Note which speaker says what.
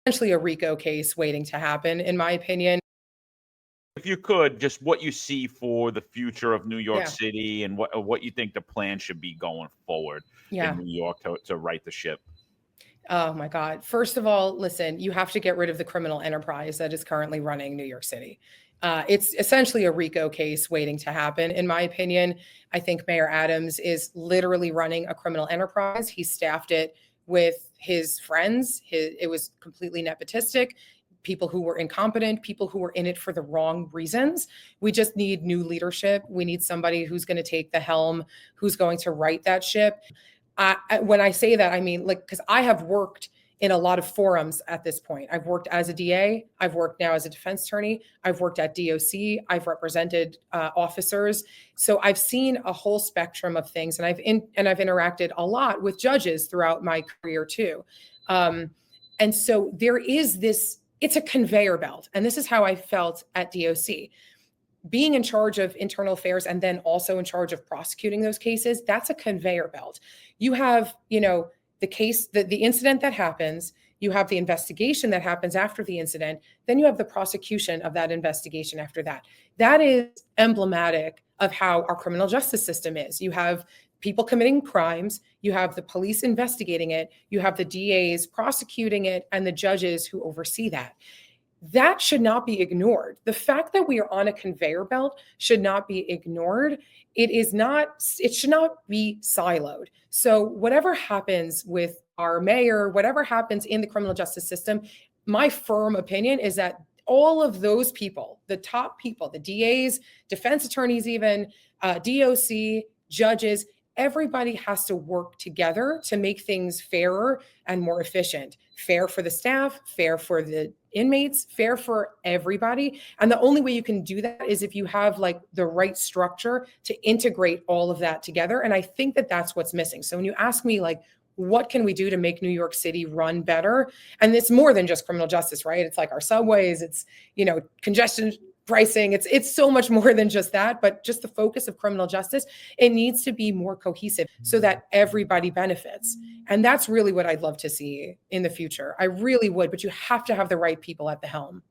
Speaker 1: essentially a RICO case waiting to happen, in my opinion.
Speaker 2: If you could, just what you see for the future of New York
Speaker 1: Yeah,
Speaker 2: City and what you think the plan should be going forward in
Speaker 1: yeah.
Speaker 2: New York to right the ship.
Speaker 1: Oh my God. First of all, listen, you have to get rid of the criminal enterprise that is currently running New York City. It's essentially a RICO case waiting to happen, in my opinion. I think Mayor Adams is literally running a criminal enterprise. He staffed it with his friends. It was completely nepotistic. People who were incompetent, people who were in it for the wrong reasons. We just need new leadership. We need somebody who's going to take the helm, who's going to right that ship. When I say that, I mean, like, because I have worked in a lot of forums at this point. I've worked as a DA. I've worked now as a defense attorney. I've worked at DOC. I've represented officers. So I've seen a whole spectrum of things, and I've interacted a lot with judges throughout my career too. And so there is this. It's a conveyor belt, and this is how I felt at DOC. Being in charge of internal affairs and then also in charge of prosecuting those cases, that's a conveyor belt. You have, the case, the incident that happens, you have the investigation that happens after the incident, then you have the prosecution of that investigation after that. That is emblematic of how our criminal justice system is. You have people committing crimes, you have the police investigating it, you have the DAs prosecuting it, and the judges who oversee that. That should not be ignored. The fact that we are on a conveyor belt should not be ignored. It should not be siloed. So whatever happens with our mayor, whatever happens in the criminal justice system, my firm opinion is that all of those people, the top people, the DAs, defense attorneys, even DOC, judges, everybody has to work together to make things fairer and more efficient. Fair for the staff, fair for the inmates, fair for everybody. And the only way you can do that is if you have like the right structure to integrate all of that together. And I think that that's what's missing. So when you ask me like, what can we do to make New York City run better? And it's more than just criminal justice, right? It's like our subways, it's, congestion pricing. It's so much more than just that, but just the focus of criminal justice, it needs to be more cohesive so that everybody benefits. And that's really what I'd love to see in the future. I really would, but you have to have the right people at the helm.